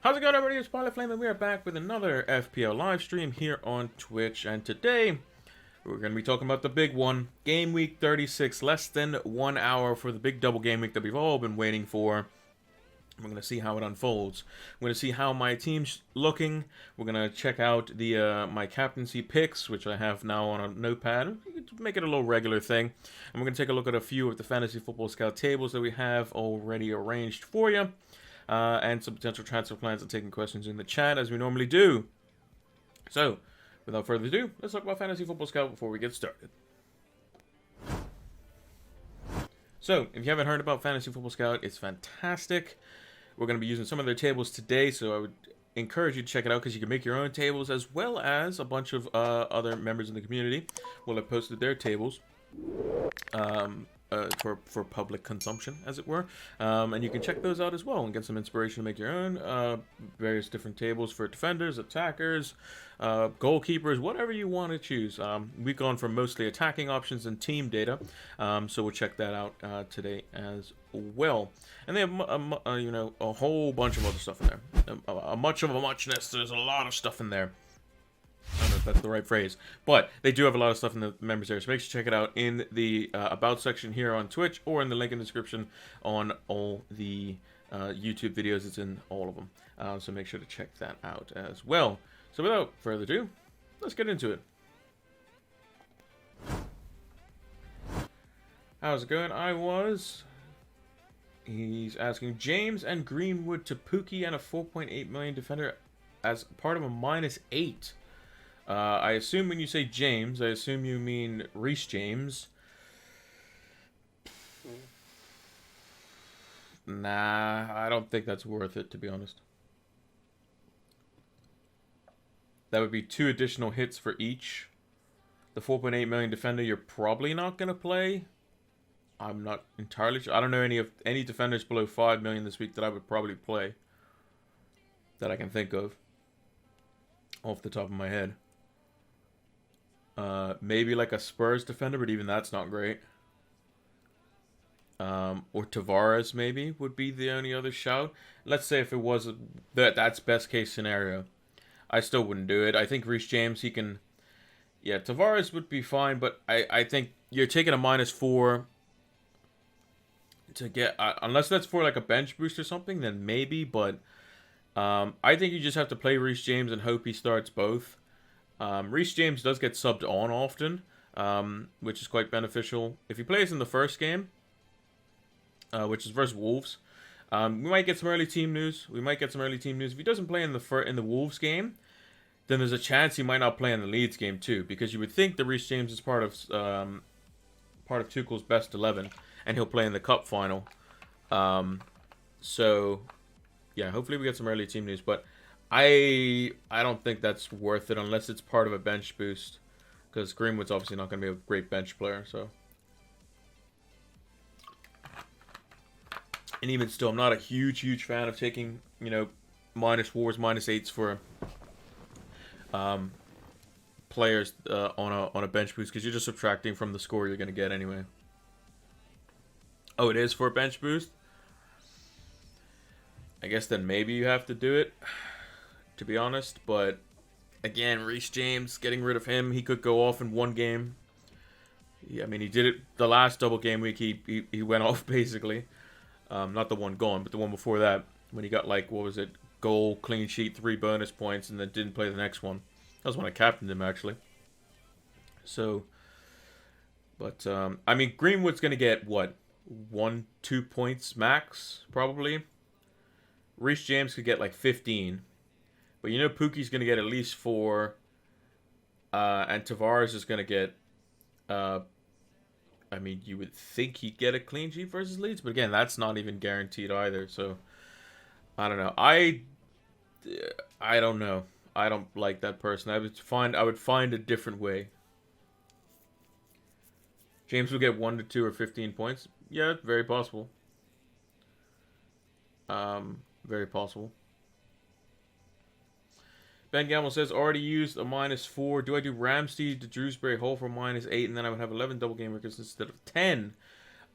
How's it going, everybody? It's Pilot Flame, and we are back with another FPL live stream here on Twitch. And today, we're going to be talking about the big one, Game Week 36. Less than 1 hour for the big double game week that we've all been waiting for. We're going to see how it unfolds. We're going to see how my team's looking. We're going to check out the my captaincy picks, which I have now on a notepad. Make it a little regular thing. And we're going to take a look at a few of the Fantasy Football Scout tables that we have already arranged for you. And some potential transfer plans and taking questions in the chat as we normally do. So, without further ado, let's talk about Fantasy Football Scout before we get started. So, if you haven't heard about Fantasy Football Scout, it's fantastic. We're going to be using some of their tables today, so I would encourage you to check it out because you can make your own tables as well as a bunch of other members in the community will have posted their tables. For public consumption, as it were, and you can check those out as well and get some inspiration to make your own various different tables for defenders, attackers, goalkeepers, whatever you want to choose. We've gone for mostly attacking options and team data, so we'll check that out today as well. And they have a whole bunch of other stuff in there. A much of a muchness. There's a lot of stuff in there. I don't know if that's the right phrase, but they do have a lot of stuff in the members area, so make sure to check it out in the About section here on Twitch or in the link in the description on all the YouTube videos. It's in all of them, so make sure to check that out as well. So without further ado, let's get into it. How's it going? He's asking James and Greenwood to Pookie and a 4.8 million defender as part of a -8. I assume when you say James, I assume you mean Reece James. Nah, I don't think that's worth it, to be honest. That would be 2 additional hits for each. The 4.8 million defender you're probably not going to play. I'm not entirely sure. I don't know any defenders below 5 million this week that I would probably play. That I can think of. Off the top of my head. Maybe like a Spurs defender, but even that's not great. Or Tavares maybe would be the only other shout. Let's say if it was that's best case scenario. I still wouldn't do it. I think Reece James, he can... Yeah, Tavares would be fine, but I think you're taking a -4 to get... unless that's for like a bench boost or something, then maybe, but... I think you just have to play Reece James and hope he starts both. Reece James does get subbed on often, which is quite beneficial. If he plays in the first game, which is versus Wolves, we might get some early team news. If he doesn't play in the Wolves game, then there's a chance he might not play in the Leeds game too, because you would think that Reece James is part of Tuchel's best 11, and he'll play in the cup final. So yeah, hopefully we get some early team news, but I don't think that's worth it unless it's part of a bench boost, because Greenwood's obviously not going to be a great bench player. So, and even still, I'm not a huge fan of taking -4s, -8s for players on a bench boost, because you're just subtracting from the score you're going to get anyway. Oh, it is for a bench boost? I guess then maybe you have to do it, to be honest. But again, Reece James, getting rid of him, he could go off in one game. Yeah, I mean, he did it the last double game week. He went off basically. Not the one gone, but the one before that, when he got like, what was it, goal, clean sheet, 3 bonus points, and then didn't play the next one. That was when I captained him actually. So, but I mean, Greenwood's gonna get what, 1-2 points max probably. Reece James could get like 15. But Pookie's going to get at least 4. And Tavares is going to get... I mean, you would think he'd get a clean sheet versus Leeds. But again, that's not even guaranteed either. So, I don't know. I don't know. I don't like that person. I would find a different way. James will get 1 to 2 or 15 points. Yeah, very possible. Very possible. Ben Gamble says, already used a -4. Do I do Ramsey to Drewsbury Hall for -8, and then I would have 11 double game records instead of 10?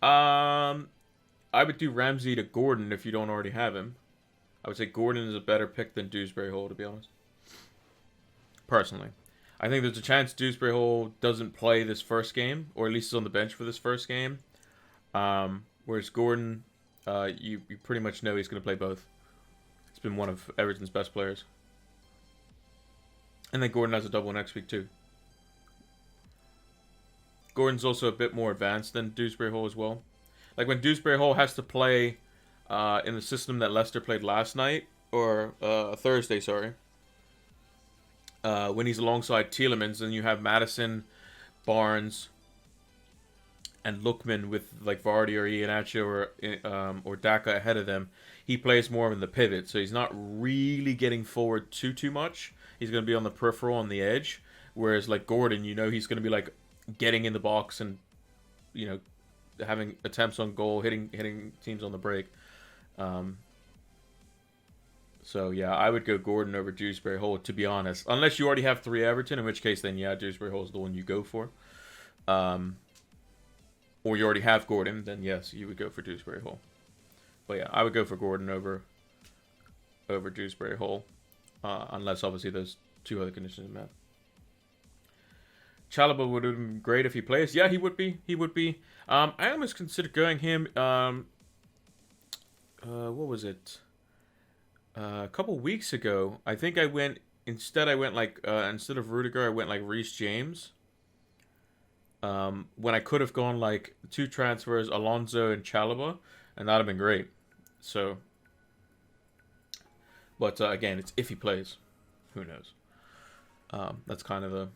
I would do Ramsey to Gordon if you don't already have him. I would say Gordon is a better pick than Dewsbury Hall, to be honest. Personally. I think there's a chance Dewsbury Hall doesn't play this first game, or at least is on the bench for this first game. Whereas Gordon, you pretty much know he's going to play both. He's been one of Everton's best players. And then Gordon has a double next week too. Gordon's also a bit more advanced than Dewsbury Hall as well. Like when Dewsbury Hall has to play in the system that Leicester played last night, or Thursday, sorry. When he's alongside Tielemans, and you have Maddison, Barnes, and Lookman with like Vardy or Iheanacho or Daka ahead of them, he plays more in the pivot, so he's not really getting forward too much. He's going to be on the peripheral, on the edge, whereas like Gordon, you know, he's going to be like getting in the box and, you know, having attempts on goal, hitting teams on the break. So yeah, I would go Gordon over Dewsbury Hall, to be honest. Unless you already have 3 Everton, in which case then yeah, Dewsbury Hall is the one you go for. Or you already have Gordon, then yes, you would go for Dewsbury Hall. But yeah, I would go for Gordon over Dewsbury Hall. Unless obviously there's 2 other conditions met. Chalobah would have been great if he plays. Yeah, he would be. He would be. I almost considered going him. What was it? A couple weeks ago, I think I went instead of Rudiger, I went like Reece James. When I could have gone like 2 transfers, Alonso and Chalobah, and that'd have been great. So, but again, it's if he plays, who knows? That's kind of the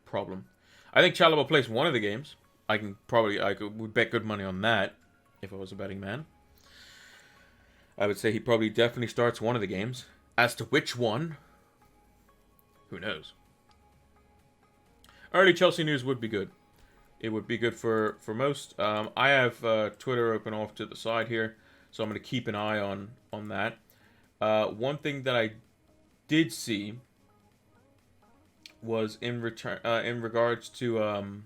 problem. I think Chalobah plays one of the games. I would bet good money on that if I was a betting man. I would say he probably definitely starts one of the games. As to which one, who knows? Early Chelsea news would be good. It would be good for most. I have Twitter open off to the side here, so I'm going to keep an eye on that. One thing that I did see was in regards to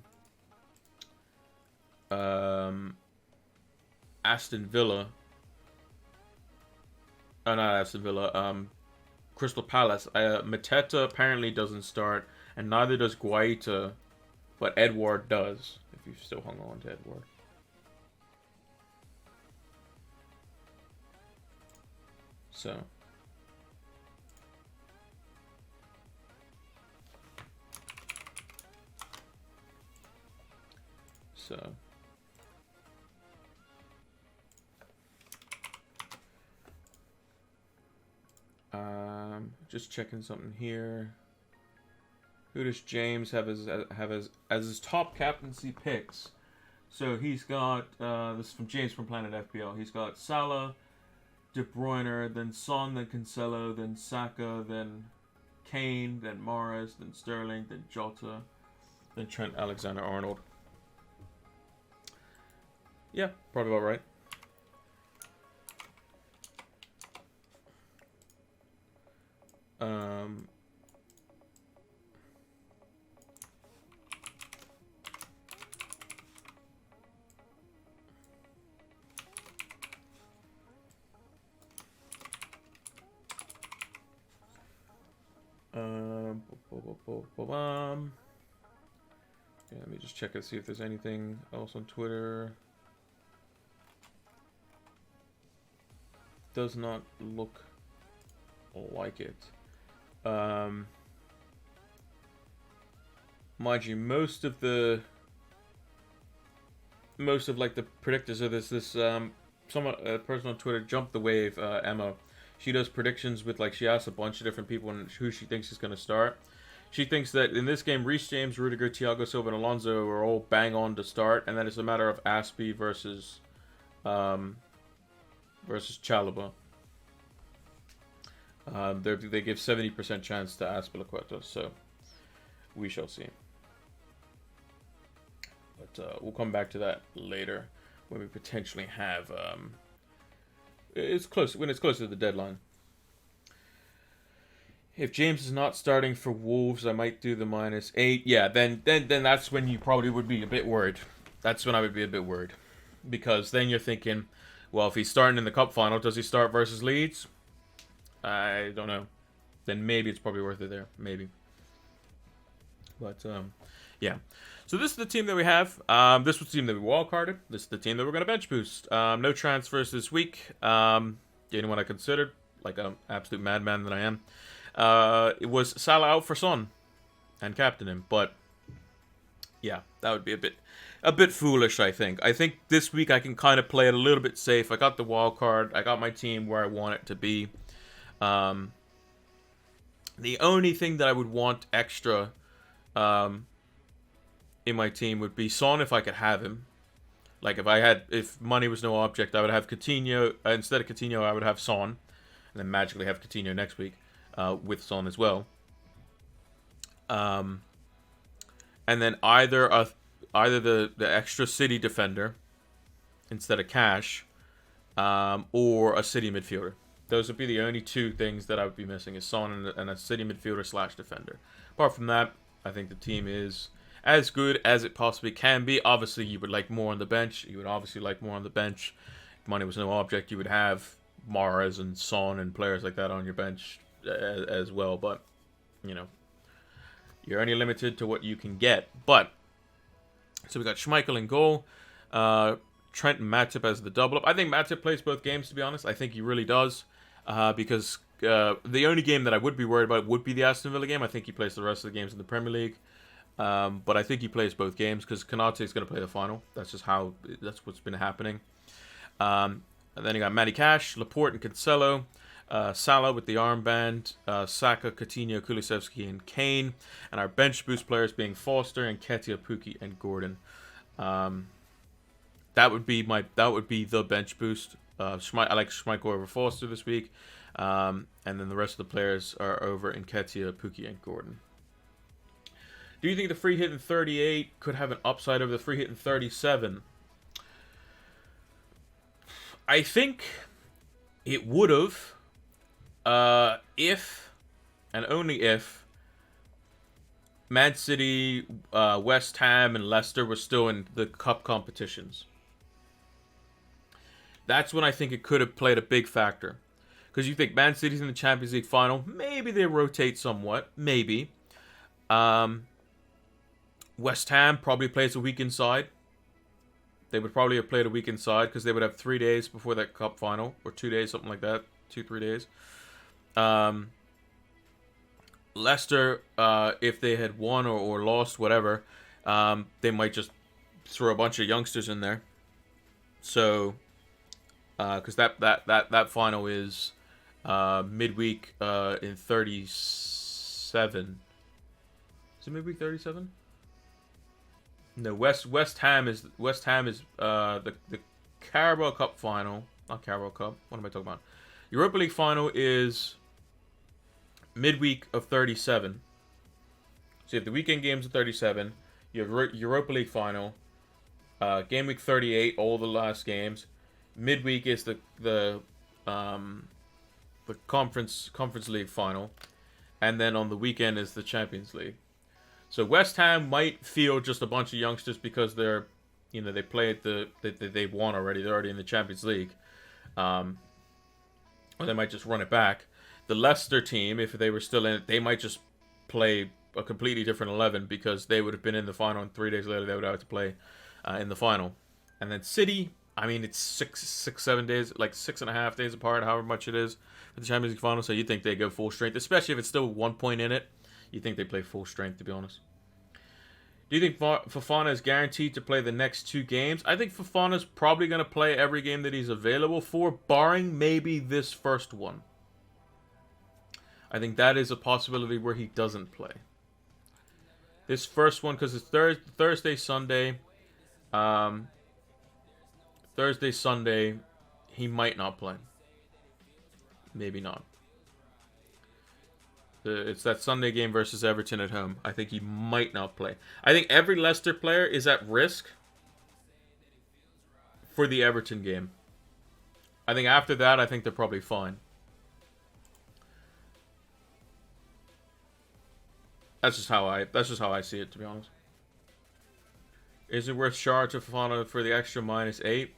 Aston Villa. Not Aston Villa. Crystal Palace. Mateta apparently doesn't start, and neither does Guaita, but Edouard does. If you've still hung on to Edouard. So. Just checking something here. Who does James have as his top captaincy picks? So he's got this is from James from Planet FPL. He's got Salah, De Bruyne, then Son, then Cancelo, then Saka, then Kane, then Mahrez, then Sterling, then Jota, then Trent Alexander-Arnold. Yeah, probably about right. Yeah, let me just check and see if there's anything else on Twitter. Does not look like it. Mind you, most of like the predictors of this a person on Twitter jumped the wave, Emma. She does predictions with like she asks a bunch of different people and who she thinks is going to start. She thinks that in this game, Reece James, Rudiger, Thiago Silva, and Alonso are all bang on to start, and then it's a matter of Aspie versus Chalobah. They give 70% chance to Azpilicueta, so we shall see. But we'll come back to that later when we potentially have it's close when it's close to the deadline. If James is not starting for Wolves, I might do the -8. Yeah, then that's when you probably would be a bit worried. That's when I would be a bit worried, because then you're thinking, well, if he's starting in the cup final, does he start versus Leeds? I don't know. Then maybe it's probably worth it there. Maybe. But, yeah. So this is the team that we have. This was the team that we wildcarded. This is the team that we're going to bench boost. No transfers this week. Anyone I considered, like an absolute madman that I am. It was Salah out for Son and captain him. But, yeah, that would be a bit foolish, I think. I think this week I can kind of play it a little bit safe. I got the wild card. I got my team where I want it to be. The only thing that I would want extra in my team would be Son if I could have him. Like if money was no object, I would have Coutinho. Instead of Coutinho, I would have Son. And then magically have Coutinho next week with Son as well. And then either the extra City defender instead of Cash, or a City midfielder. Those would be the only two things that I would be missing, is Son and a City midfielder / defender. Apart from that, I think the team is as good as it possibly can be. Obviously, you would like more on the bench. You would obviously like more on the bench. If money was no object, you would have Mahrez and Son and players like that on your bench as well. But, you know, you're only limited to what you can get. But, so we got Schmeichel in goal. Trent and Matip as the double-up. I think Matip plays both games, to be honest. I think he really does. Because the only game that I would be worried about would be the Aston Villa game. I think he plays the rest of the games in the Premier League. But I think he plays both games because Konate is going to play the final. That's what's been happening. And then you got Matty Cash, Laporte, and Cancelo. Salah with the armband. Saka, Coutinho, Kulusevski, and Kane. And our bench boost players being Foster, and Nketiah, Pukki, and Gordon. That would be the bench boost. I like Schmeichel over Foster this week. And then the rest of the players are over Nketiah, Pukki, and Gordon. Do you think the free hit in 38 could have an upside over the free hit in 37? I think it would have, if, and only if, Man City, West Ham, and Leicester were still in the cup competitions. That's when I think it could have played a big factor. Because you think Man City's in the Champions League final, maybe they rotate somewhat, maybe. West Ham probably plays a week inside. They would probably have played a week inside because they would have 3 days before that cup final, or 2 days, something like that, 2-3 days. Leicester, if they had won or lost, whatever, they might just throw a bunch of youngsters in there. So, because that final is midweek in 37. Is it midweek 37? No, West Ham is the Carabao Cup final. Not Carabao Cup. What am I talking about? Europa League final is midweek of 37. So you have the weekend games of 37. You have Europa League final. Game week 38, all the last games. Midweek is the conference league final, and then on the weekend is the Champions League. So West Ham might field just a bunch of youngsters because they're, they played they've won already. They're already in the Champions League, or they might just run it back. The Leicester team, if they were still in it, they might just play a completely different 11 because they would have been in the final, and 3 days later they would have to play in the final. And then City, I mean, it's 7 days, like 6.5 days apart, however much it is for the Champions League final. So you think they go full strength, especially if it's still 1 point in it. You think they play full strength, to be honest. Do you think Fofana is guaranteed to play the next 2 games? I think Fofana's probably going to play every game that he's available for, barring maybe this first one. I think that is a possibility where he doesn't play. This first one, because it's Thursday, Sunday. Thursday, Sunday, he might not play. Maybe not. It's that Sunday game versus Everton at home. I think he might not play. I think every Leicester player is at risk for the Everton game. I think after that, I think they're probably fine. That's just how I see it, to be honest. Is it worth Shard to Fofana for the extra -8?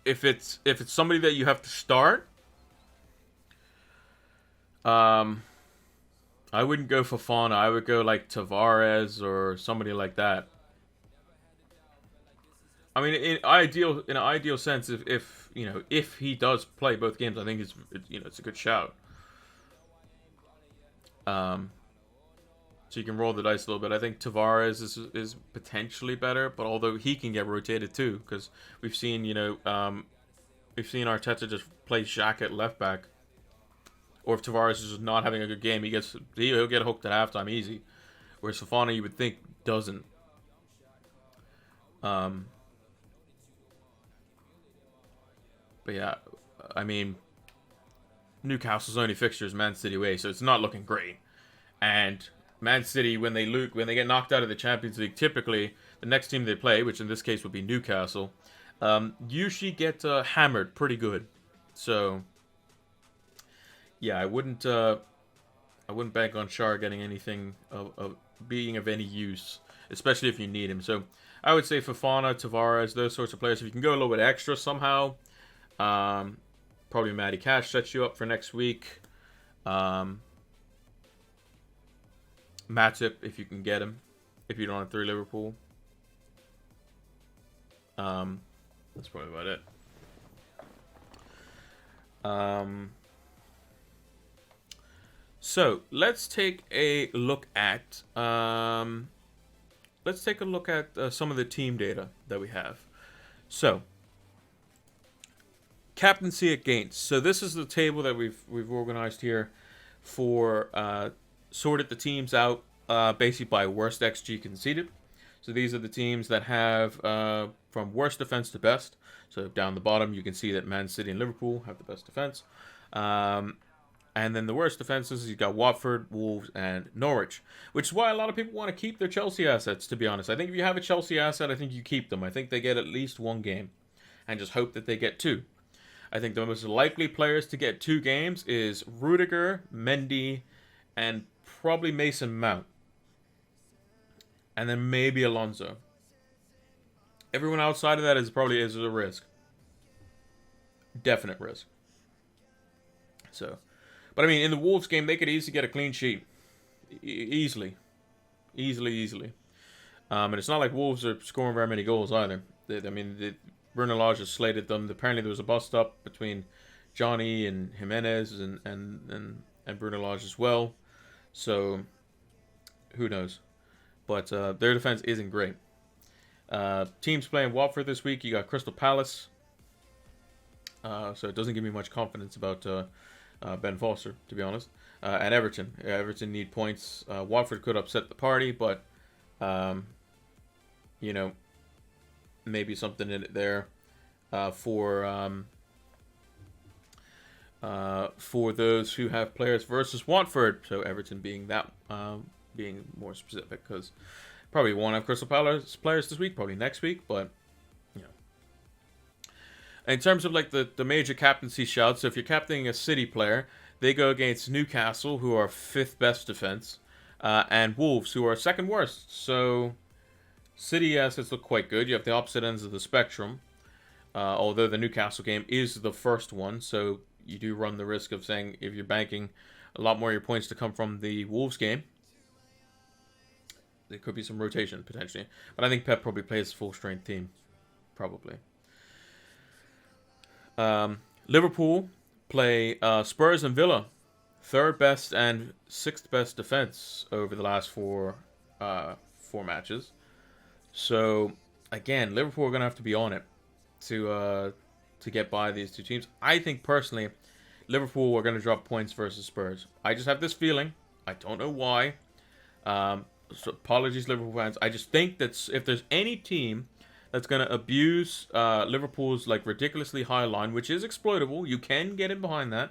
if it's somebody that you have to start, I wouldn't go for Fofana. I would go like Tavares or somebody like that. I mean, in an ideal sense, if you know, if he does play both games, I think it's a good shout. Um, so you can roll the dice a little bit. I think Tavares is potentially better, but although he can get rotated too, because we've seen we've seen Arteta just play Xhaka at left back, or if Tavares is just not having a good game, he'll get hooked at halftime easy, whereas Fofana you would think doesn't. But yeah, I mean, Newcastle's only fixture is Man City away, so it's not looking great. And Man City, when they get knocked out of the Champions League, typically the next team they play, which in this case would be Newcastle, usually get hammered pretty good. So yeah, I wouldn't bank on Shar getting anything of being of any use, especially if you need him. So I would say Fofana, Tavares, those sorts of players. If you can go a little bit extra somehow, probably Matty Cash sets you up for next week. Matip, if you can get him, if you don't have 3 Liverpool. That's probably about it. So let's take a look at some of the team data that we have. So captaincy against. So this is the table that we've organized here for sorted the teams out basically by worst XG conceded. So these are the teams that have from worst defense to best. So down the bottom you can see that Man City and Liverpool have the best defense. And then the worst defenses, you've got Watford, Wolves, and Norwich. Which is why a lot of people want to keep their Chelsea assets, to be honest. I think if you have a Chelsea asset, I think you keep them. I think they get at least 1 game. And just hope that they get 2. I think the most likely players to get 2 games is Rudiger, Mendy, and probably Mason Mount. And then maybe Alonso. Everyone outside of that is a risk. Definite risk. So, but I mean, in the Wolves game, they could easily get a clean sheet. Easily. And it's not like Wolves are scoring very many goals either. Bruno Lage has slated them. Apparently there was a bust up between Johnny and Jimenez and Bruno Lage as well. So, who knows? But their defense isn't great. Teams playing Watford this week, you got Crystal Palace. So it doesn't give me much confidence about Ben Foster, to be honest. And Everton. Everton need points. Watford could upset the party, but, maybe something in it there for those who have players versus Watford. So Everton being that, being more specific, because probably won't have Crystal Palace players this week, probably next week, but in terms of like the major captaincy shouts, so if you're captaining a City player, they go against Newcastle, who are 5th best defense, and Wolves, who are 2nd worst. So City assets look quite good. You have the opposite ends of the spectrum, although the Newcastle game is the first one, so you do run the risk of saying if you're banking a lot more of your points to come from the Wolves game, there could be some rotation potentially. But I think Pep probably plays a full-strength team, probably. Liverpool play Spurs and Villa, 3rd best and 6th best defense over the last 4 matches. So again, Liverpool are going to have to be on it to get by these 2 teams. I think personally, Liverpool are going to drop points versus Spurs. I just have this feeling. I don't know why. So apologies, Liverpool fans. I just think that if there's any team that's going to abuse Liverpool's like ridiculously high line, which is exploitable, you can get in behind that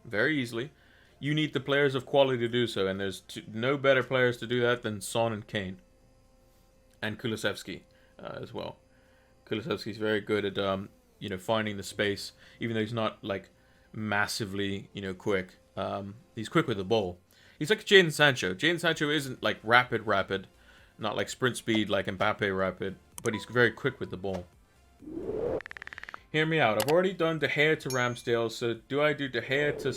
very easily. You need the players of quality to do so, and there's no better players to do that than Son and Kane. And Kulusevski as well. Kulusevski's very good at finding the space, even though he's not like massively quick. He's quick with the ball. He's like Jadon Sancho. Jadon Sancho isn't like rapid, not like sprint speed like Mbappe rapid, but he's very quick with the ball. Hear me out. I've already done De Gea to Ramsdale, so do I do De Gea to...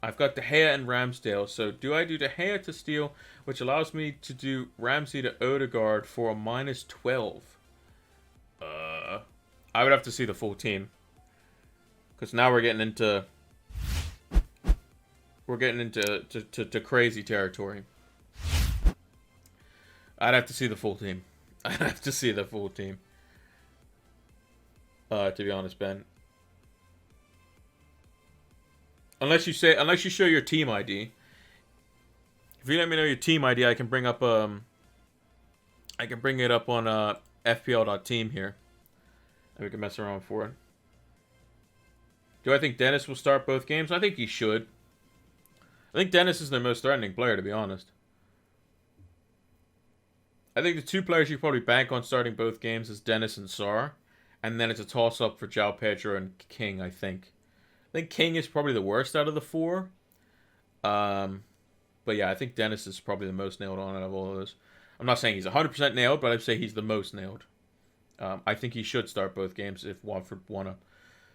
I've got De Gea and Ramsdale, so do I do De Gea to Steele, which allows me to do Ramsey to Odegaard for a -12? I would have to see the full team. Because now we're getting into... We're getting into crazy territory. I'd have to see the full team. I'd have to see the full team. To be honest, Ben. Unless you show your team ID. If you let me know your team ID, I can bring up I can bring it up on FPL.team here. And we can mess around for it. Do I think Dennis will start both games? I think he should. I think Dennis is the most threatening player, to be honest. I think the two players you probably bank on starting both games is Dennis and Sarr. And then it's a toss-up for João Pedro and King, I think. I think King is probably the worst out of the four. But yeah, I think Dennis is probably the most nailed on out of all of those. I'm not saying he's 100% nailed, but I'd say he's the most nailed. I think he should start both games if Watford want to.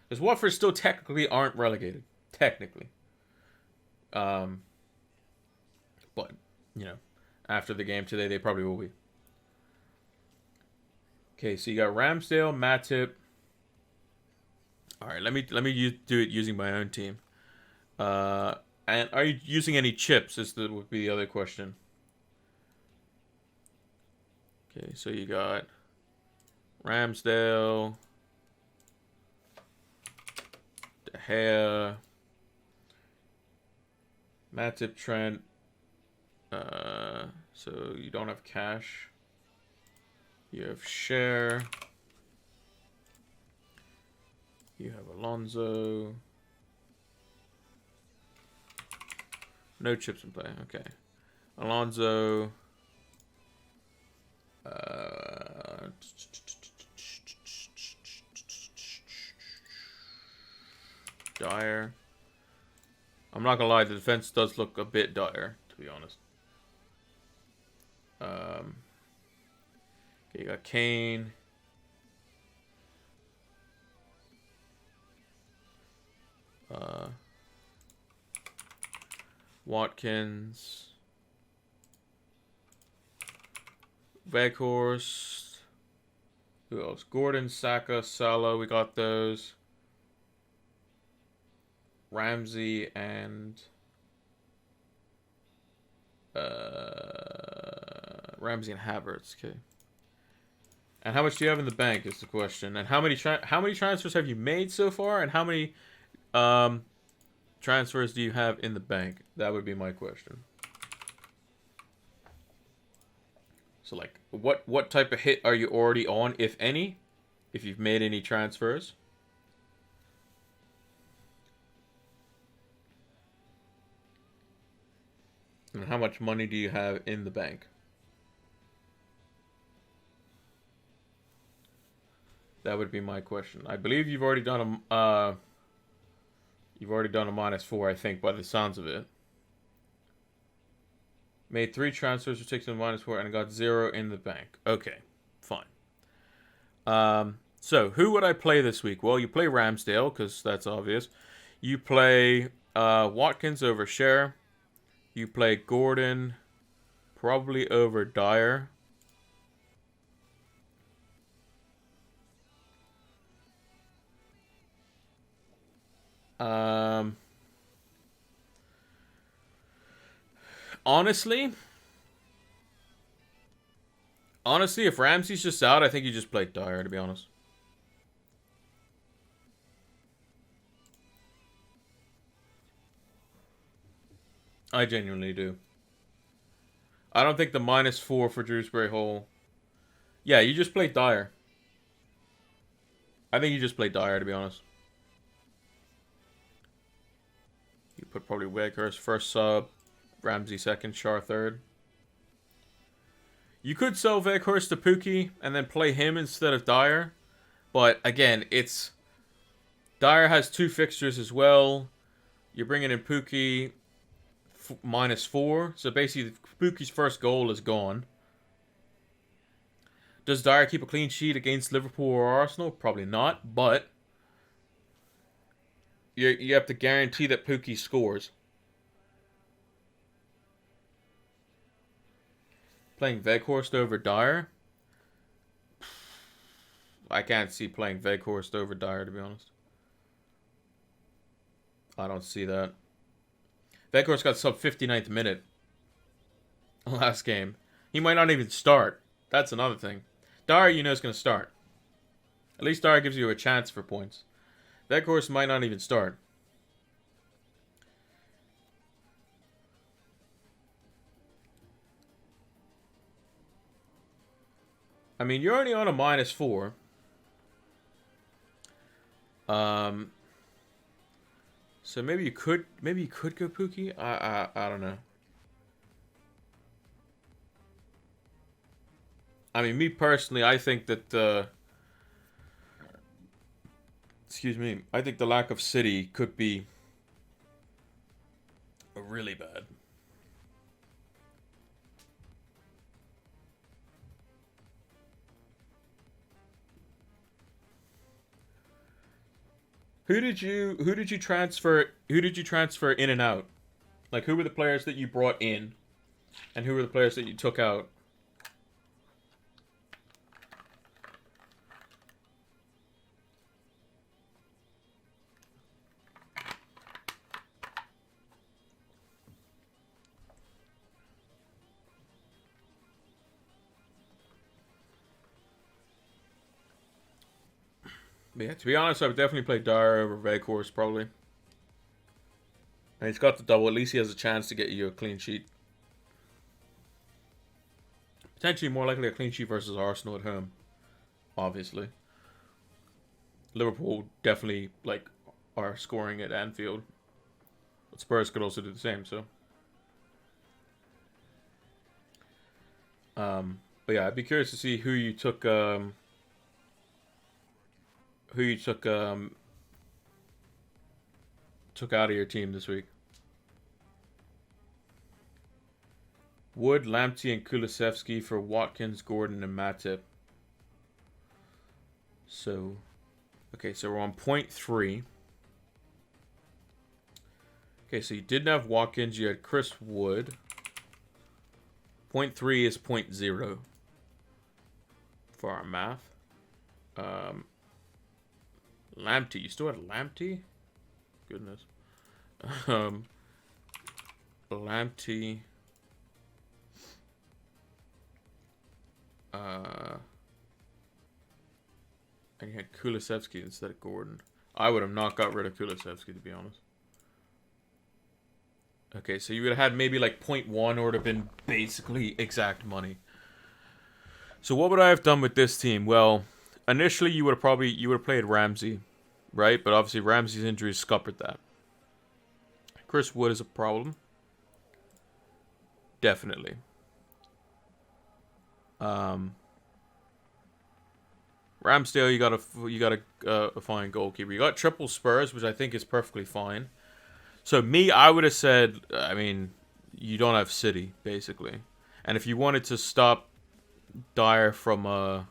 Because Watford still technically aren't relegated. Technically. But, you know, after the game today, they probably will be. Okay, so you got Ramsdale, Matip. All right, let me do it using my own team. And are you using any chips? Would be the other question. Okay, so you got Ramsdale, De Gea, Matip, Trent. So you don't have cash. You have Share. You have Alonso. No chips in play. Okay. Alonso. Dyer. I'm not gonna lie, the defense does look a bit dire, to be honest. Okay, you got Kane. Watkins. Weghorst. Who else? Gordon, Saka, Salah. We got those. Ramsey and Havertz. Okay. And how much do you have in the bank is the question. And how many transfers have you made so far? And how many transfers do you have in the bank? That would be my question. So like, what type of hit are you already on, if any? If you've made any transfers. And how much money do you have in the bank? That would be my question. I believe you've already done a -4, I think, by the sounds of it. Made 3 transfers, which takes to -4, and got 0 in the bank. Okay, fine. So who would I play this week? Well, you play Ramsdale, because that's obvious. You play Watkins over Cher. You play Gordon, probably over Dyer. Honestly, if Ramsey's just out, I think you just play Dyer, to be honest. I genuinely do. I don't think the -4 for Dewsbury Hall. Yeah, you just play Dyer. I think you just play Dyer, to be honest. You put probably Weghorst first sub, Ramsey second, Shar third. You could sell Weghorst to Pookie and then play him instead of Dyer. But again, Dyer has 2 fixtures as well. You're bringing in Pookie -4. So basically, Pookie's first goal is gone. Does Dyer keep a clean sheet against Liverpool or Arsenal? Probably not, but you have to guarantee that Pukki scores. Playing Weghorst over Dyer? I can't see playing Weghorst over Dyer, to be honest. I don't see that. Weghorst got sub 59th minute last game. He might not even start. That's another thing. Dyer, you know, is going to start. At least Dyer gives you a chance for points. Weghorst might not even start. I mean, you're only on a -4. So maybe you could go Pukki. I don't know. I mean, me personally, I think that excuse me, I think the lack of City could be really bad. Who did you transfer in and out? Like, who were the players that you brought in, and who were the players that you took out? But yeah, to be honest, I would definitely play Dyer over Weghorst, probably. And he's got the double. At least he has a chance to get you a clean sheet. Potentially more likely a clean sheet versus Arsenal at home. Obviously. Liverpool definitely, like, are scoring at Anfield. But Spurs could also do the same, so. But yeah, I'd be curious to see who you took out of your team this week. Wood, Lamptey, and Kulusevski for Watkins, Gordon, and Matip. So, okay, so we're on 0.3. Okay, so you didn't have Watkins, you had Chris Wood. 0.3 is 0.0 for our math. Lamptey, you still had Lamptey? Goodness. Lamptey. And you had Kulusevski instead of Gordon. I would have not got rid of Kulusevski, to be honest. Okay, so you would have had maybe like 0.1, or it would have been basically exact money. So what would I have done with this team? Well, initially you would have played Ramsey, right? But obviously Ramsey's injury scuppered that. Chris Wood is a problem. Definitely. Ramsdale, you got a fine goalkeeper. You got triple Spurs, which I think is perfectly fine. So me, I would have said, I mean, you don't have City, basically. And if you wanted to stop Dyer from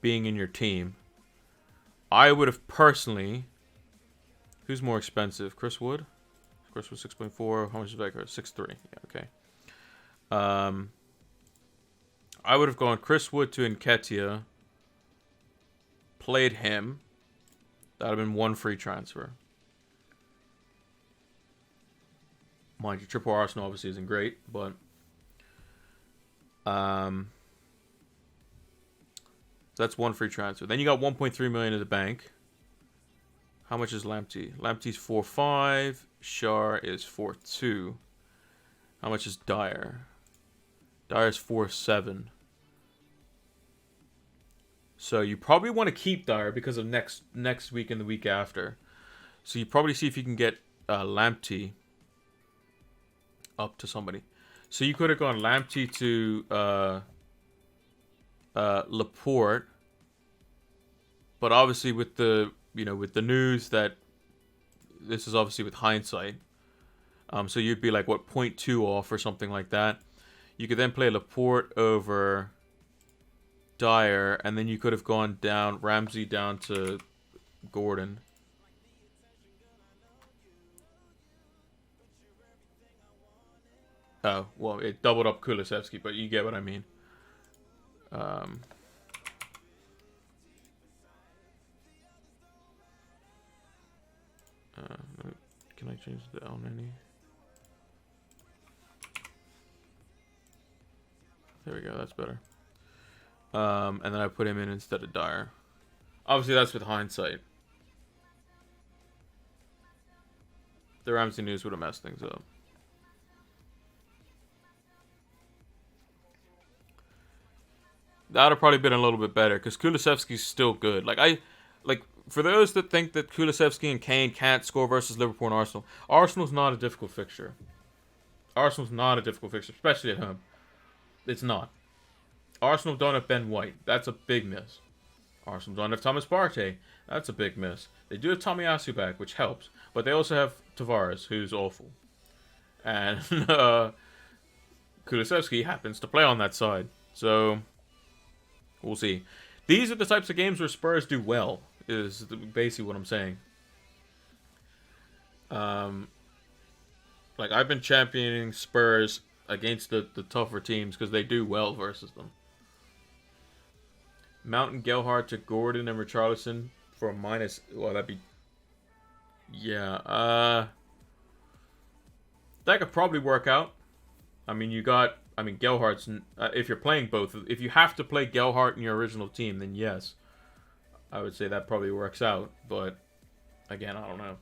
being in your team, I would have personally... Who's more expensive? Chris Wood? Chris Wood 6.4. How much is Becker? 6.3. Yeah, okay. I would have gone Chris Wood to Nketiah. Played him. That would have been one free transfer. Mind you, triple Arsenal obviously isn't great, but that's one free transfer. Then you got 1.3 million in the bank. How much is Lamptey? Lamptey's 4.5. Shar is 4.2. How much is Dyer? Dyer's 4.7. So you probably want to keep Dyer because of next week and the week after. So you probably see if you can get Lamptey up to somebody. So you could have gone Lamptey to Laporte, but obviously with the news that this is obviously with hindsight. So you'd be like what 0.2 off or something like that. You could then play Laporte over Dyer, and then you could have gone down Ramsey down to Gordon. Oh, well, it doubled up Kulusevski, but you get what I mean. Um, can I change the on any? There we go, that's better. And then I put him in instead of Dyer. Obviously, that's with hindsight. The Ramsey news would have messed things up. That would have probably been a little bit better, because Kulusevski's still good. Like, for those that think that Kulusevski and Kane can't score versus Liverpool and Arsenal, Arsenal's not a difficult fixture. Arsenal's not a difficult fixture, especially at home. It's not. Arsenal don't have Ben White. That's a big miss. Arsenal don't have Thomas Partey. That's a big miss. They do have Tomiyasu back, which helps. But they also have Tavares, who's awful. And Kulusevski happens to play on that side. So, we'll see. These are the types of games where Spurs do well, is basically what I'm saying. Like, I've been championing Spurs against the tougher teams because they do well versus them. Mountain Gelhardt to Gordon and Richarlison for a minus. Well, that'd be. Yeah. That could probably work out. I mean, Gelhardt's. If you're playing both. If you have to play Gelhardt in your original team, then yes. I would say that probably works out. But, again, I don't know.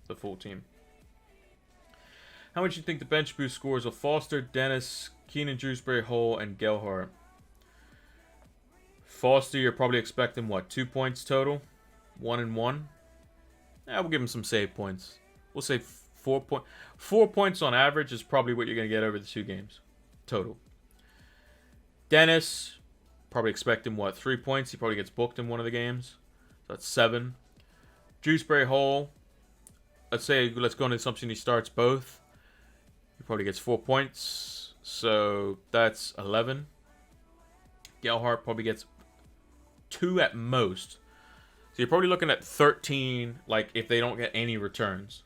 The full team. How much do you think the bench boost scores of Foster, Dennis, Keenan Dewsbury, Hall, and Gelhardt? Foster, you're probably expecting, what, 2 points total? 1 and 1? Yeah, we'll give him some save points. We'll say 4 points. 4 points on average is probably what you're going to get over the 2 games. Total. Dennis, probably expecting, what, 3 points? He probably gets booked in one of the games. So that's 7. Dewsbury Hall, let's go on the assumption he starts both. He probably gets 4 points. So that's 11. Gelhardt probably gets 2 at most. So you're probably looking at 13, like, if they don't get any returns.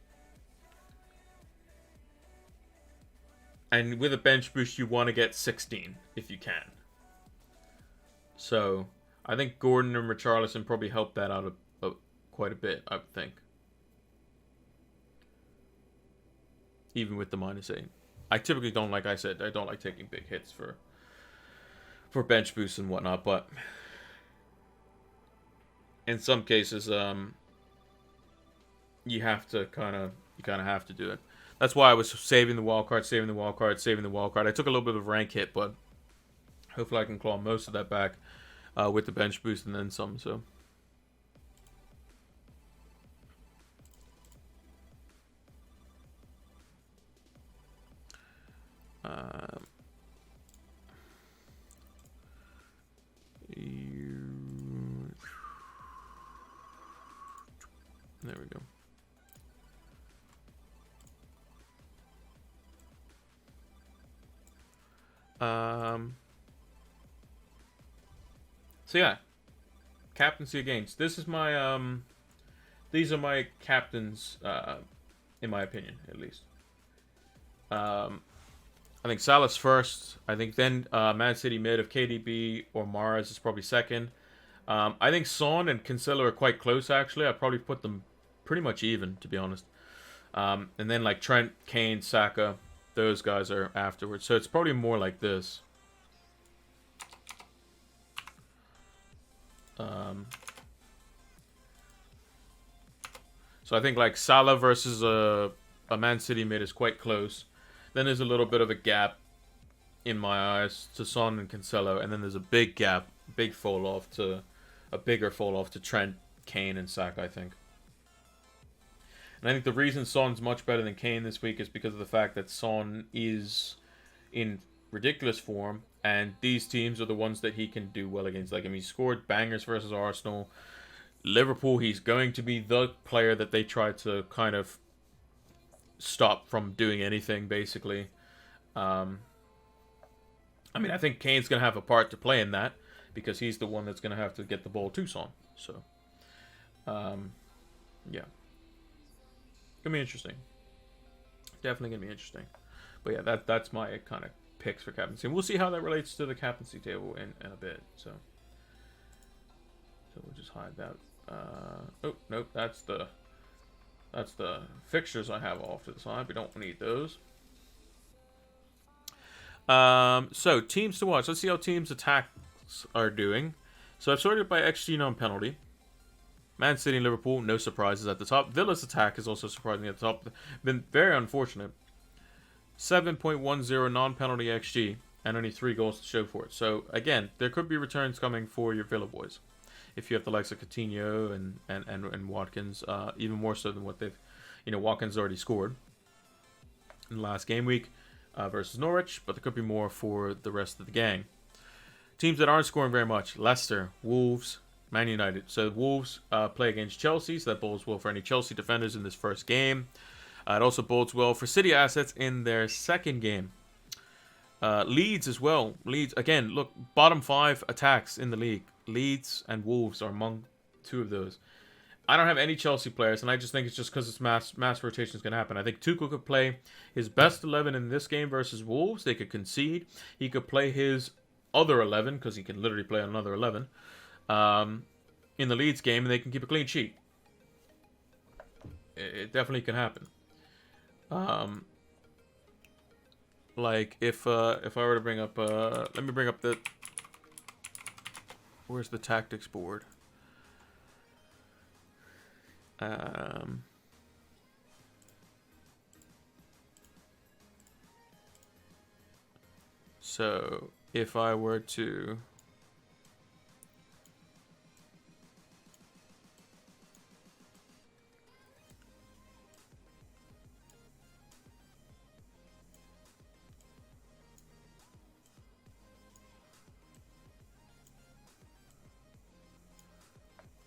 And with a bench boost, you want to get 16, if you can. So, I think Gordon and Richarlison probably help that out quite a bit, I would think. Even with the -8. I typically don't, like I said, I don't like taking big hits for bench boosts and whatnot, but in some cases, you kind of have to do it. That's why I was saving the wild card. I took a little bit of a rank hit, but hopefully I can claw most of that back with the bench boost and then some. So. There we go. So yeah, captaincy against. This is my these are my captains in my opinion, at least. I think Salah's first. I think then Man City mid of KDB or Mars is probably second. I think Son and Cancelo are quite close, actually. I'd probably put them pretty much even, to be honest. And then, like, Trent, Kane, Saka, those guys are afterwards. So it's probably more like this. So I think, like, Salah versus a Man City mid is quite close. Then there's a little bit of a gap, in my eyes, to Son and Cancelo. And then there's a big gap, a bigger fall off to Trent, Kane, and Saka, I think. And I think the reason Son's much better than Kane this week is because of the fact that Son is in ridiculous form, and these teams are the ones that he can do well against. Like, I mean, he scored bangers versus Arsenal. Liverpool, he's going to be the player that they try to kind of stop from doing anything, basically. I mean, I think Kane's going to have a part to play in that, because he's the one that's going to have to get the ball to Son. So, yeah. Gonna be interesting. Definitely gonna be interesting. But yeah, that's my kind of picks for captaincy. And we'll see how that relates to the captaincy table in a bit. So we'll just hide that. Oh, nope, that's the fixtures I have off to the side. We don't need those. So teams to watch. Let's see how teams' attacks are doing. So I've sorted by XG non-penalty. Man City and Liverpool, no surprises at the top. Villa's attack is also surprising at the top. Been very unfortunate. 7.10 non-penalty XG and only 3 goals to show for it. So again, there could be returns coming for your Villa boys. If you have the likes of Coutinho and Watkins, even more so than what they've, Watkins already scored in the last game week versus Norwich, but there could be more for the rest of the gang. Teams that aren't scoring very much: Leicester, Wolves, Man United. So Wolves play against Chelsea, so that bodes well for any Chelsea defenders in this first game. It also bodes well for City assets in their second game. Leeds as well. Leeds, again, look, bottom 5 attacks in the league. Leeds and Wolves are among 2 of those. I don't have any Chelsea players, and I just think it's just because it's mass rotation is going to happen. I think Tuchel could play his best 11 in this game versus Wolves. They could concede. He could play his other 11, because he can literally play another 11. In the Leeds game, and they can keep a clean sheet. It definitely can happen. Like if I were to bring up, let me bring up the. Where's the tactics board? So if I were to.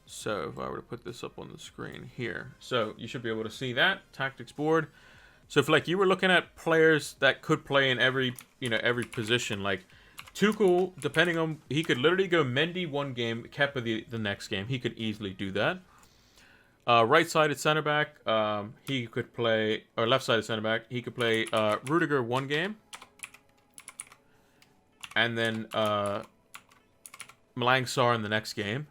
So if I were to put this up on the screen here, so you should be able to see that tactics board. So if like you were looking at players that could play in every position, like Tuchel, depending on, he could literally go Mendy one game, Kepa the next game. He could easily do that. Right-sided center back, he could play, or left-sided center back, he could play Rudiger one game, and then Malang Sarr in the next game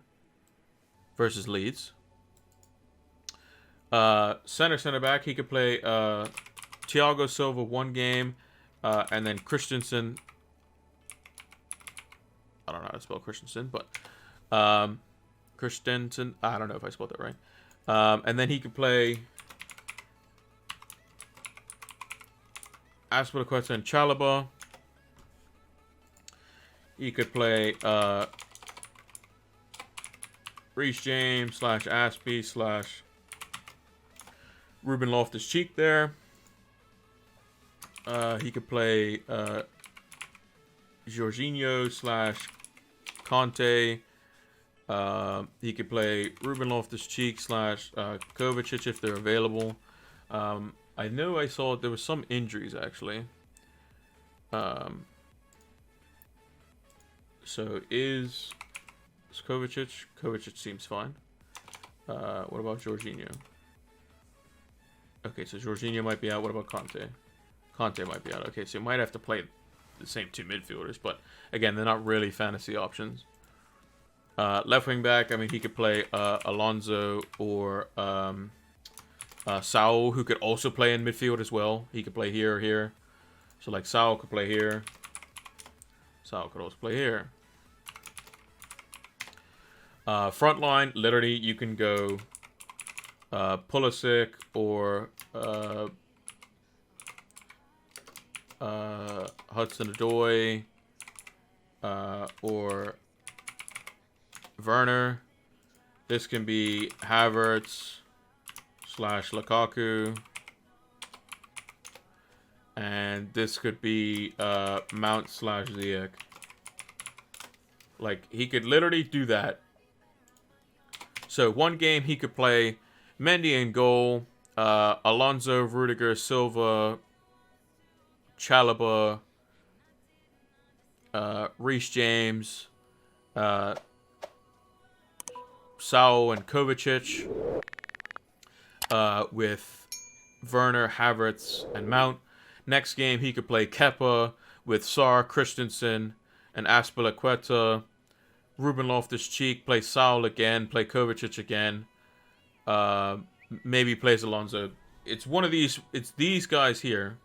versus Leeds. Center back, he could play Thiago Silva one game, and then Christensen. I don't know how to spell Christensen, but Christensen. I don't know if I spelled that right. And then he could play Aspilicueta and Chalobah. He could play Reece James / Aspie / Ruben Loftus-Cheek there. He could play Jorginho / Conte. He could play Ruben Loftus-Cheek / Kovacic if they're available. I know I saw there was some injuries actually. So is Kovacic? Kovacic seems fine. What about Jorginho? Okay, so Jorginho might be out. What about Conte? Conte might be out. Okay, so you might have to play the same 2 midfielders, but again, they're not really fantasy options. Left wing back, I mean, he could play Alonso or Saul, who could also play in midfield as well. He could play here or here. So, like, Saul could play here. Saul could also play here. Front line, literally, you can go Pulisic or Hudson-Odoi or Werner. This can be Havertz / Lukaku. And this could be Mount / Ziyech. Like, he could literally do that. So, one game he could play Mendy in goal, Alonso, Rudiger, Silva, Chalobah, Reece James, uh, Saul and Kovacic, with Werner, Havertz, and Mount. Next game, he could play Kepa with Sar, Christensen, and Aspilicueta. Ruben Loftus-Cheek, play Saul again, play Kovacic again. Maybe plays Alonso. It's one of these. It's these guys here.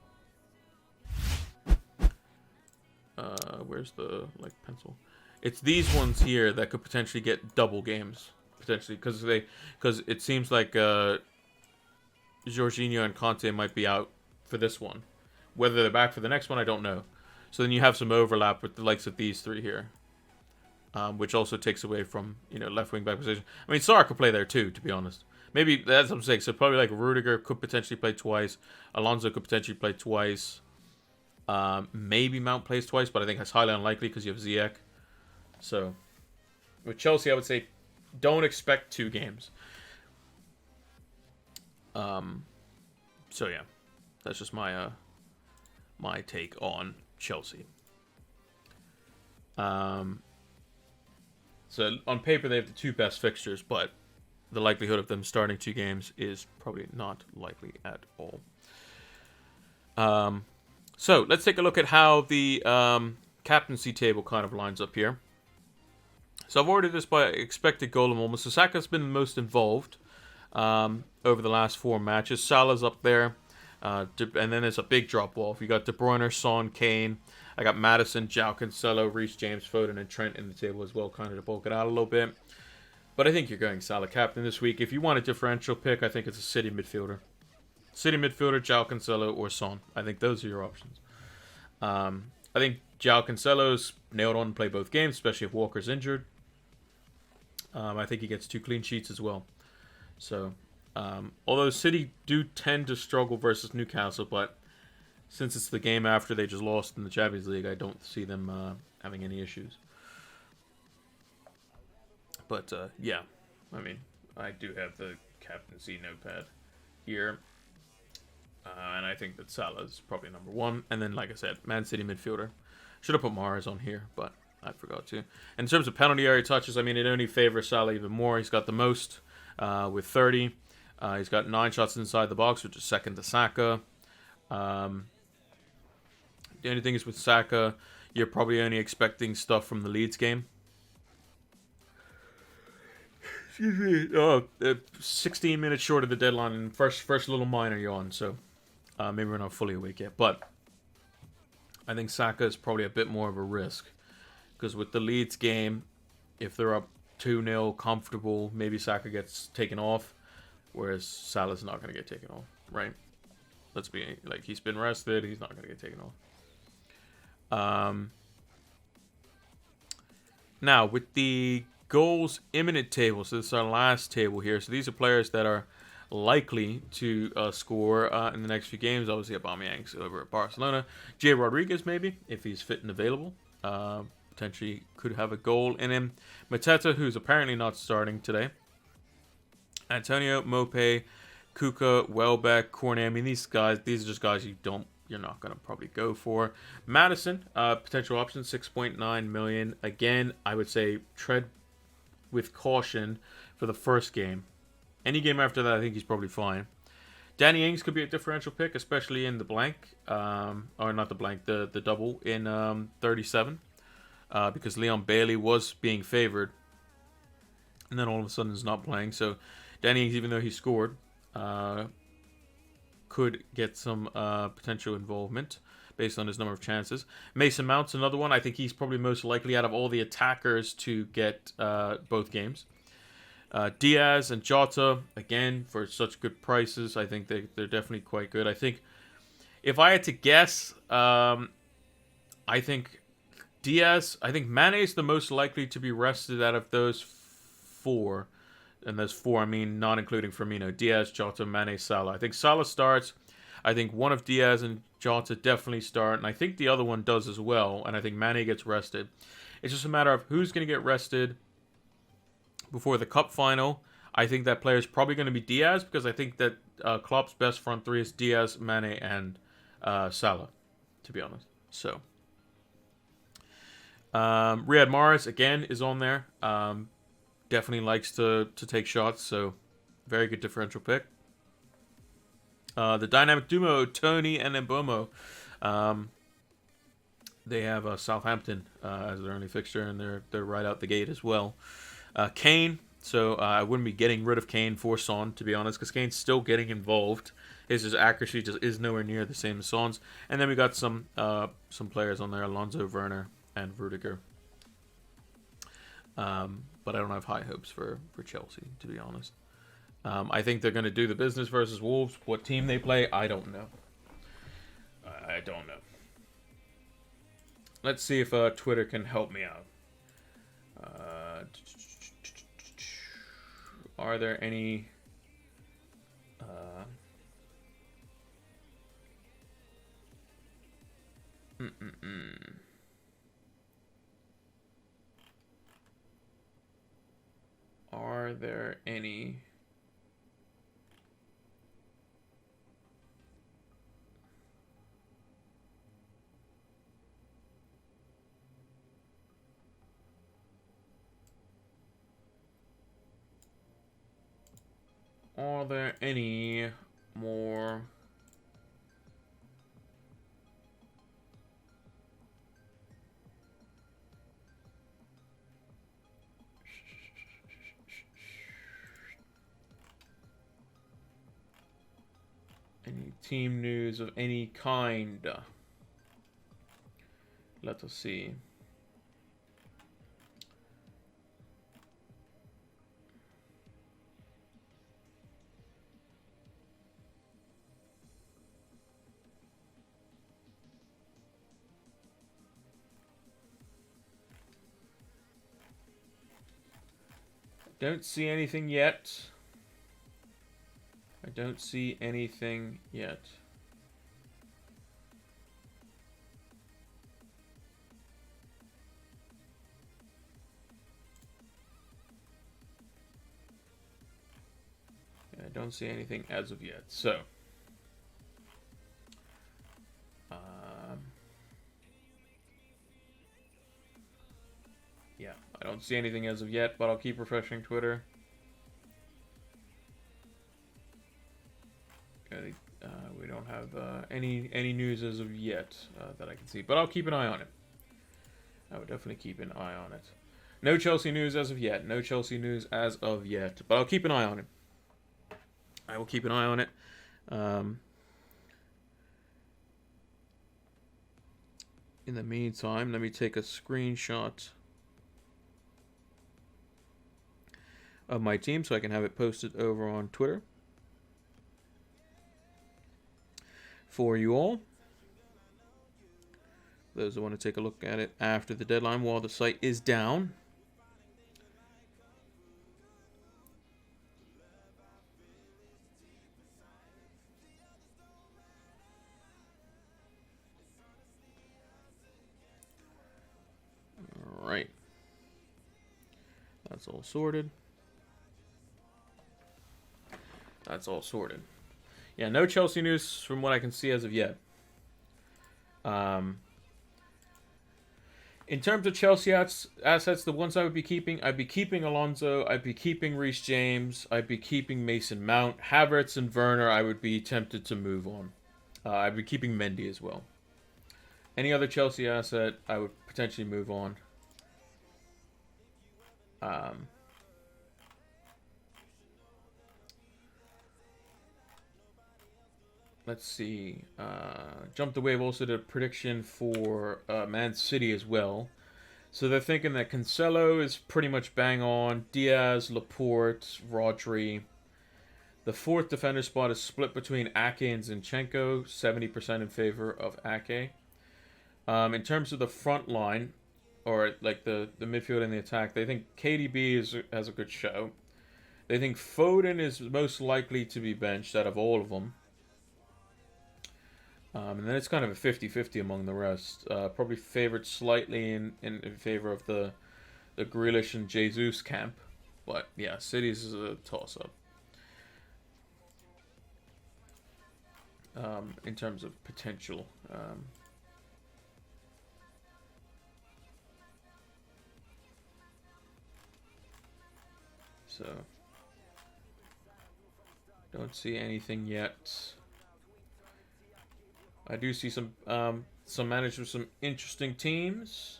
Where's the pencil? It's these ones here that could potentially get double games potentially because it seems like Jorginho and Conte might be out for this one. Whether they're back for the next one, I don't know. So then you have some overlap with the likes of these three here, which also takes away from left wing back position. I mean, Sarr could play there too, to be honest. Maybe that's what I'm saying. So probably like Rudiger could potentially play twice. Alonso could potentially play twice. Maybe Mount plays twice, but I think that's highly unlikely because you have Ziyech. So with Chelsea, I would say don't expect 2 games. So yeah, that's just my my take on Chelsea. So on paper they have the 2 best fixtures, but the likelihood of them starting 2 games is probably not likely at all. So let's take a look at how the captaincy table kind of lines up here. So I've ordered this by expected goal and moments. So Saka's been the most involved over the last 4 matches. Salah's up there. And then there's a big drop-off. You got De Bruyne, Son, Kane. I got Maddison, João Cancelo, Reece James, Foden, and Trent in the table as well, kind of to bulk it out a little bit. But I think you're going Salah captain this week. If you want a differential pick, I think it's a City midfielder. City midfielder, João Cancelo, or Son. I think those are your options. I think João Cancelo's nailed on to play both games, especially if Walker's injured. I think he gets 2 clean sheets as well. So, although City do tend to struggle versus Newcastle, but since it's the game after they just lost in the Champions League, I don't see them having any issues. But, yeah. I mean, I do have the captaincy notepad here. And I think that Salah's probably number 1. And then, like I said, Man City midfielder. Should have put Mahrez on here, but I forgot to. In terms of penalty area touches, I mean, it only favors Salah even more. He's got the most with 30. He's got 9 shots inside the box, which is second to Saka. The only thing is with Saka, you're probably only expecting stuff from the Leeds game. Excuse me. 16 minutes short of the deadline, and first little minor yawn, so maybe we're not fully awake yet. But I think Saka is probably a bit more of a risk. Because with the Leeds game, if they're up 2-0, comfortable, maybe Saka gets taken off. Whereas Salah's not going to get taken off, right? Let's be, he's been rested. He's not going to get taken off. Now, with the goals imminent table, so this is our last table here. So these are players that are likely to score in the next few games. Obviously, Aubameyang's over at Barcelona. Jay Rodriguez, maybe, if he's fit and available. Potentially could have a goal in him. Mateta, who's apparently not starting today. Antonio, Mope, Kuka, Welbeck, Cornet. I mean, these are just guys you're not going to probably go for. Maddison, potential option, 6.9 million. Again, I would say tread with caution for the first game. Any game after that, I think he's probably fine. Danny Ings could be a differential pick, especially in the blank, or not the blank, the double in 37, because Leon Bailey was being favored, and then all of a sudden is not playing. So Danny Ings, even though he scored, could get some potential involvement based on his number of chances. Mason Mount's another one. I think he's probably most likely out of all the attackers to get both games. Diaz and Jota, again, for such good prices, I think they're definitely quite good. I think, if I had to guess, I think Mane's the most likely to be rested out of those 4. And those 4, I mean, not including Firmino. Diaz, Jota, Mane, Salah. I think Salah starts. I think one of Diaz and Jota definitely start. And I think the other one does as well. And I think Mane gets rested. It's just a matter of who's going to get rested before the cup final. I think that player is probably going to be Diaz, because I think that Klopp's best front 3 is Diaz, Mane, and Salah, to be honest. So, Riyad Mahrez again is on there. Definitely likes to take shots, so very good differential pick. The dynamic duo Tony and Mbomo. They have Southampton as their only fixture, and they're right out the gate as well. Kane. So I wouldn't be getting rid of Kane for Son, to be honest, because Kane's still getting involved. His accuracy just is nowhere near the same as Son's. And then we got some players on there, Alonso, Werner, and Rudiger. But I don't have high hopes for Chelsea, to be honest. I think they're going to do the business versus Wolves. What team they play, I don't know. I don't know. Let's see if Twitter can help me out. Are there any... Are there any... Are there any more... Any team news of any kind? Let us see. Don't see anything yet. I don't see anything yet. I don't see anything as of yet. So, yeah, I don't see anything as of yet, but I'll keep refreshing Twitter. We don't have any news as of yet that I can see, but I'll keep an eye on it. I would definitely keep an eye on it. No Chelsea news as of yet. No Chelsea news as of yet, but I'll keep an eye on it. I will keep an eye on it. In the meantime, let me take a screenshot of my team so I can have it posted over on Twitter for you all. Those who want to take a look at it after the deadline while the site is down. All right. That's all sorted. That's all sorted. Yeah, no Chelsea news from what I can see as of yet. In terms of Chelsea assets, the ones I would be keeping, I'd be keeping Alonso, I'd be keeping Reece James, I'd be keeping Mason Mount, Havertz and Werner. I would be tempted to move on. I'd be keeping Mendy as well. Any other Chelsea asset, I would potentially move on. Let's see. Jump the Wave also did a prediction for Man City as well. So they're thinking that Cancelo is pretty much bang on. Diaz, Laporte, Rodri. The fourth defender spot is split between Ake and Zinchenko. 70% in favor of Ake. In terms of the front line, or like the midfield and the attack, they think KDB has a good show. They think Foden is most likely to be benched out of all of them. And then it's kind of a 50-50 among the rest. Probably favored slightly in favor of the Grealish and Jesus camp. But yeah, City's is a toss-up. In terms of potential. So don't see anything yet. I do see some managers with some interesting teams.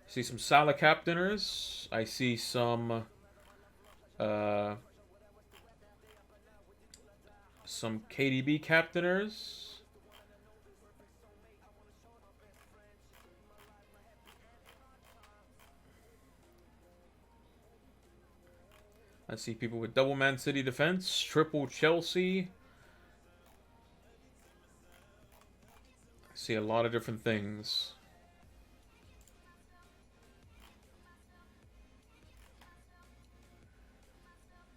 I see some Salah captainers. I see some KDB captainers. I see people with double Man City defense, triple Chelsea. I see a lot of different things.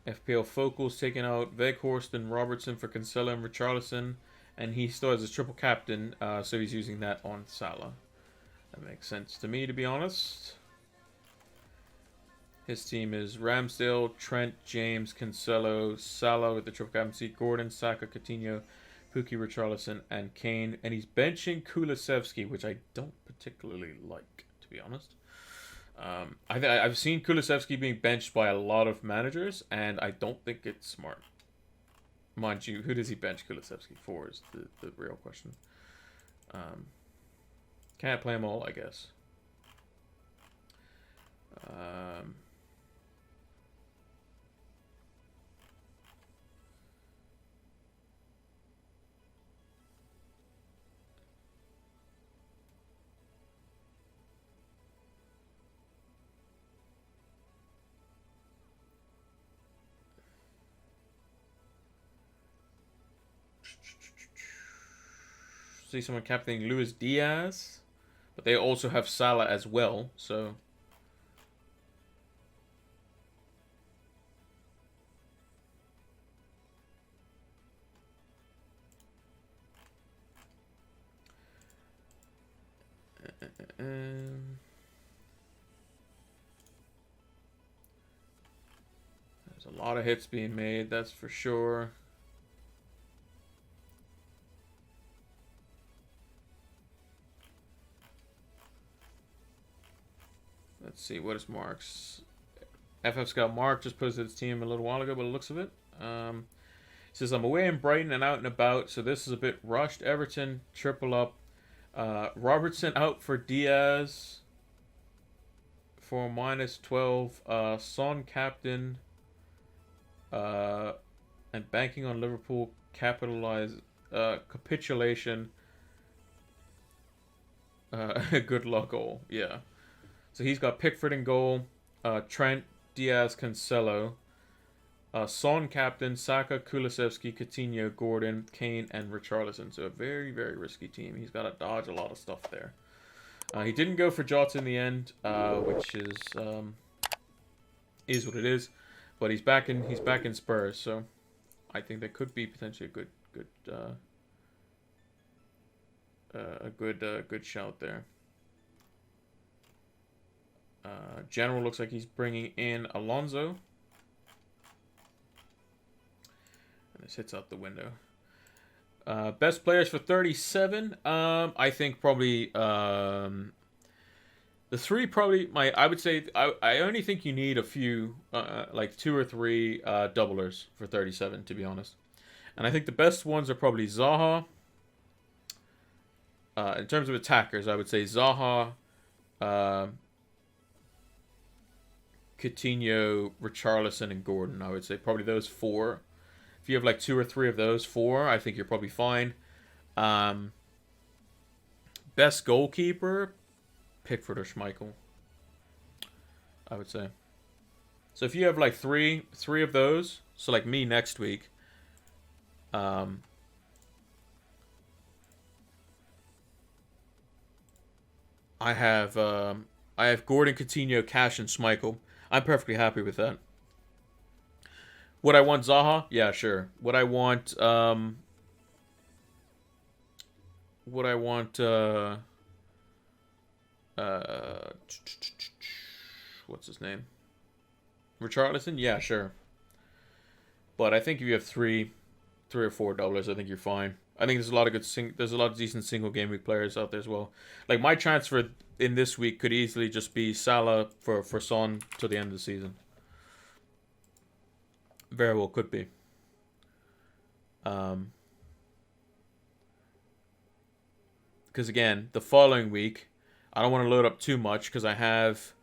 FPL Focals taking out Weghorst and Robertson for Cancelo and Richarlison. And he still has his triple captain, so he's using that on Salah. That makes sense to me, to be honest. His team is Ramsdale, Trent, James, Cancelo, Salah with the triple captaincy, Gordon, Saka, Coutinho, Pukki, Richarlison, and Kane. And he's benching Kulusevski, which I don't particularly like, to be honest. I've seen Kulusevski being benched by a lot of managers, and I don't think it's smart. Mind you, who does he bench Kulusevski for is the real question. Can't play them all, I guess. See someone captaining Luis Diaz, but they also have Salah as well, so there's a lot of hits being made, that's for sure. Let's see, what is Mark's? FF Scout Mark just posted his team a little while ago, by the looks of it. He says, I'm away in Brighton and out and about, so this is a bit rushed. Everton, triple up. Robertson out for Diaz for -12. Son captain. And banking on Liverpool capitulation. Good luck goal, yeah. So he's got Pickford in goal, Trent, Diaz, Cancelo, Son captain, Saka, Kulusevski, Coutinho, Gordon, Kane, and Richarlison. So a very, very risky team. He's got to dodge a lot of stuff there. He didn't go for Jota in the end, which is what it is. But he's back in Spurs, so I think that could be potentially a good shout there. General looks like he's bringing in Alonso. And this hits out the window. Best players for 37. I think probably the three probably I would say I only think you need a few like 2 or 3 doublers for 37, to be honest. And I think the best ones are probably Zaha. In terms of attackers, I would say Zaha, Coutinho, Richarlison, and Gordon. I would say probably those 4. If you have like 2 or 3 of those 4, I think you're probably fine. Best goalkeeper, Pickford or Schmeichel, I would say. So if you have like three of those, so like me next week, I have Gordon, Coutinho, Cash, and Schmeichel. I'm perfectly happy with that. Would I want Zaha? Yeah, sure. Would I want what's his name? Richarlison? Yeah, sure. But I think if you have 3 or 4 doublers, I think you're fine. I think there's a lot of there's a lot of decent single game week players out there as well. Like my transfer in this week could easily just be Salah for Son till the end of the season. Very well could be. Because again, the following week, I don't want to load up too much because I have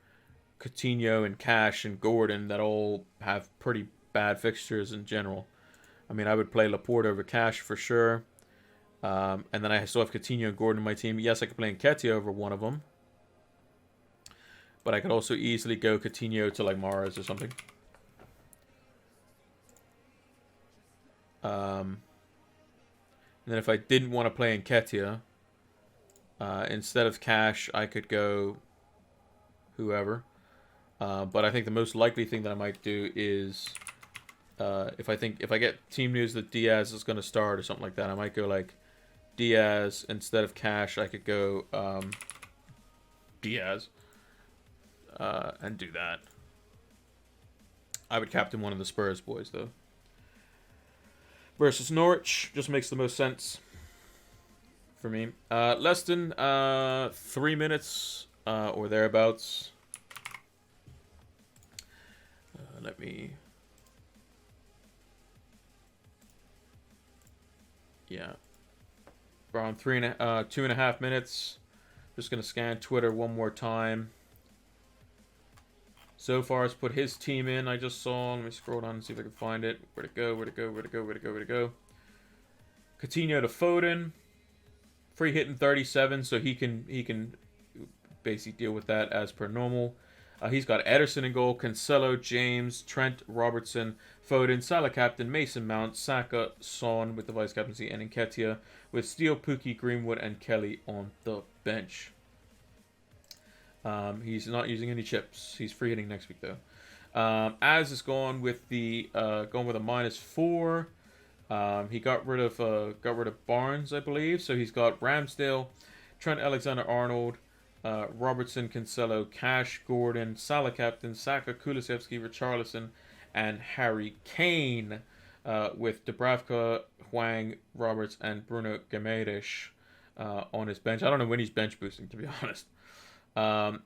Coutinho and Cash and Gordon that all have pretty bad fixtures in general. I mean, I would play Laporte over Cash for sure. And then I still have Coutinho and Gordon in my team. Yes, I could play Nketiah over one of them. But I could also easily go Coutinho to like Mahrez or something. And then if I didn't want to play Nketiah, instead of Cash, I could go whoever. But I think the most likely thing that I might do is if I get team news that Diaz is going to start or something like that, I might go like Diaz instead of Cash. I could go Diaz and do that. I would captain one of the Spurs boys though. Versus Norwich just makes the most sense for me. Less than 3 minutes or thereabouts. Let me... Yeah. Around 2.5 minutes. Just going to scan Twitter one more time. So far, has put his team in. I just saw. Let me scroll down and see if I can find it. Where'd it go? Where'd it go? Where'd it go? Where'd it go? Where'd it go? Coutinho to Foden. Free hit in 37, so he can basically deal with that as per normal. He's got Ederson in goal, Cancelo, James, Trent, Robertson, Foden, Salah captain, Mason Mount, Saka, Son with the vice captaincy, and Nketiah with Steele, Pukki, Greenwood, and Kelly on the bench. He's not using any chips. He's free hitting next week though. Az is going with the a -4. He got rid of Barnes, I believe. So he's got Ramsdale, Trent Alexander-Arnold, Robertson, Cancelo, Cash, Gordon, Salah captain, Saka, Kulusevski, Richarlison, and Harry Kane, with Dubravka, Hwang, Roberts, and Bruno Guimaraes on his bench. I don't know when he's bench boosting, to be honest. And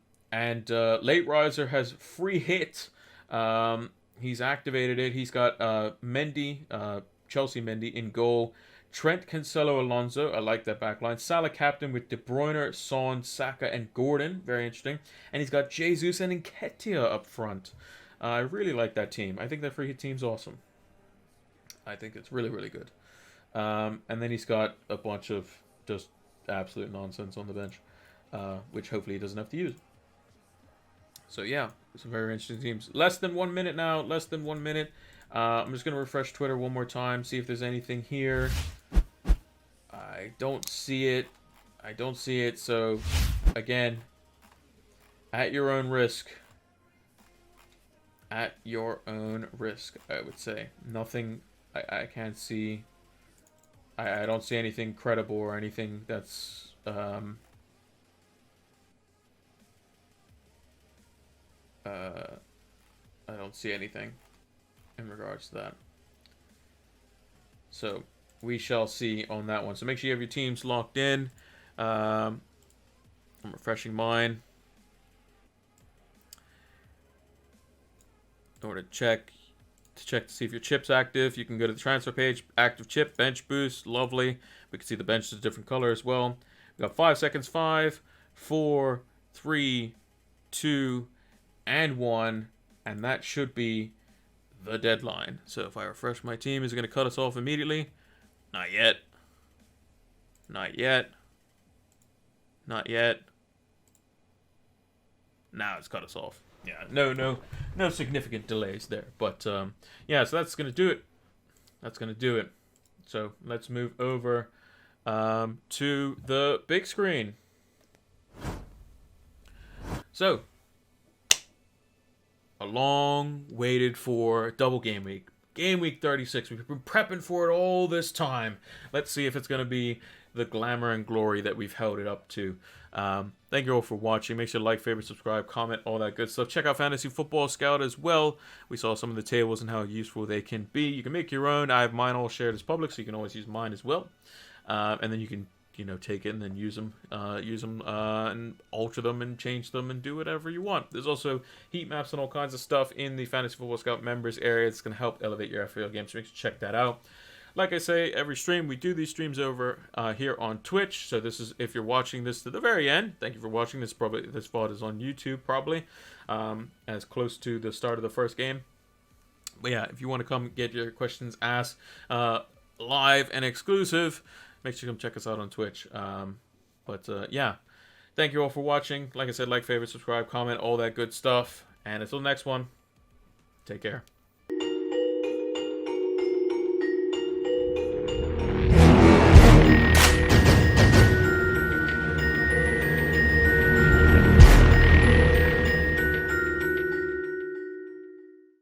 Late Riser has free hit. He's activated it. He's got Mendy, Chelsea Mendy in goal. Trent, Cancelo, Alonso. I like that backline. Salah captain with De Bruyne, Son, Saka, and Gordon. Very interesting. And he's got Jesus and Nketiah up front. I really like that team. I think that free hit team's awesome. I think it's really, really good. And then he's got a bunch of just absolute nonsense on the bench, which hopefully he doesn't have to use. So yeah, some very interesting teams. Less than 1 minute now. Less than 1 minute. I'm just going to refresh Twitter one more time, see if there's anything here. I don't see it. I don't see it. So, again, at your own risk. At your own risk, I would say. Nothing, I can't see. I don't see anything credible or anything that's... I don't see anything in regards to that. So we shall see on that one. So make sure you have your teams locked in. I'm refreshing mine in order to check to see if your chip's active. You can go to the transfer page, active chip, bench boost, lovely. We can see the bench is a different color as well. We got 5 seconds, 5, 4, 3, 2, and 1, and that should be the deadline. So if I refresh my team, is it going to cut us off immediately? Not yet. Not yet. Not yet. Now it's cut us off. Yeah, no significant delays there. But yeah, so that's going to do it. That's going to do it. So let's move over to the big screen. So, a long waited for double game week. Game week 36. We've been prepping for it all this time. Let's see if it's going to be the glamour and glory that we've held it up to. Thank you all for watching. Make sure to like, favorite, subscribe, comment, all that good stuff. Check out Fantasy Football Scout as well. We saw some of the tables and how useful they can be. You can make your own. I have mine all shared as public, so you can always use mine as well. And then you can take it and then use them, and alter them and change them and do whatever you want. There's also heat maps and all kinds of stuff in the Fantasy Football Scout members area. It's going to help elevate your FPL game, so make sure to check that out. Like I say, every stream, we do these streams over here on Twitch. So this is, if you're watching this to the very end, thank you for watching. This VOD is on YouTube probably, as close to the start of the first game. But yeah, if you want to come get your questions asked live and exclusive, make sure you come check us out on Twitch. Yeah, thank you all for watching. Like I said, like, favorite, subscribe, comment, all that good stuff. And until the next one, take care.